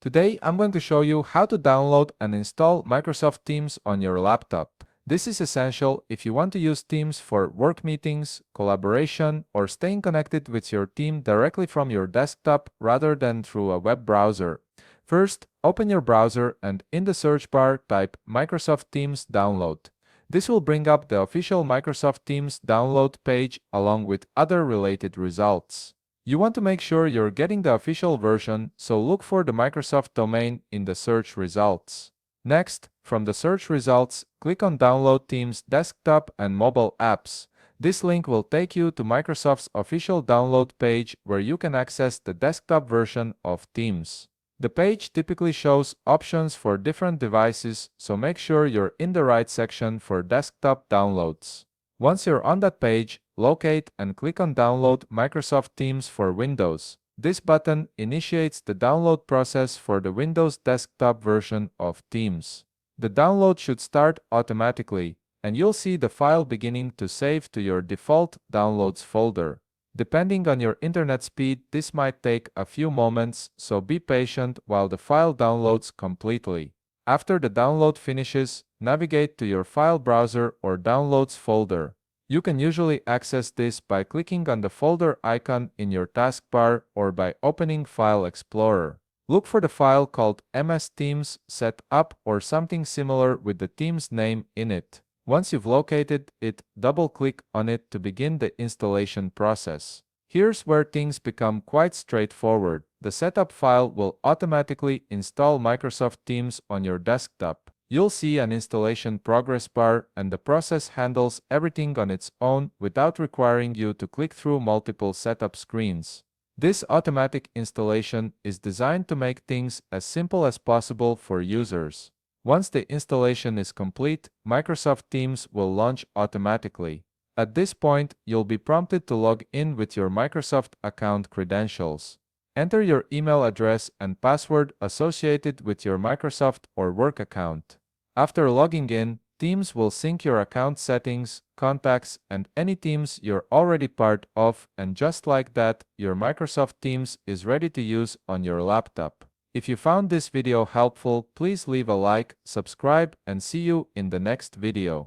Today, I'm going to show you how to download and install Microsoft Teams on your laptop. This is essential if you want to use Teams for work meetings, collaboration, or staying connected with your team directly from your desktop rather than through a web browser. First, open your browser and in the search bar type Microsoft Teams Download. This will bring up the official Microsoft Teams download page along with other related results. You want to make sure you're getting the official version, so look for the Microsoft domain in the search results. Next, from the search results, click on Download Teams Desktop and Mobile Apps. This link will take you to Microsoft's official download page where you can access the desktop version of Teams. The page typically shows options for different devices, so make sure you're in the right section for desktop downloads. Once you're on that page, locate and click on Download Microsoft Teams for Windows. This button initiates the download process for the Windows desktop version of Teams. The download should start automatically, and you'll see the file beginning to save to your default Downloads folder. Depending on your internet speed, this might take a few moments, so be patient while the file downloads completely. After the download finishes, navigate to your file browser or Downloads folder. You can usually access this by clicking on the folder icon in your taskbar or by opening File Explorer. Look for the file called MS Teams Setup or something similar with the Teams name in it. Once you've located it, double-click on it to begin the installation process. Here's where things become quite straightforward. The setup file will automatically install Microsoft Teams on your desktop. You'll see an installation progress bar, and the process handles everything on its own without requiring you to click through multiple setup screens. This automatic installation is designed to make things as simple as possible for users. Once the installation is complete, Microsoft Teams will launch automatically. At this point, you'll be prompted to log in with your Microsoft account credentials. Enter your email address and password associated with your Microsoft or work account. After logging in, Teams will sync your account settings, contacts, and any teams you're already part of, and just like that, your Microsoft Teams is ready to use on your laptop. If you found this video helpful, please leave a like, subscribe, and see you in the next video.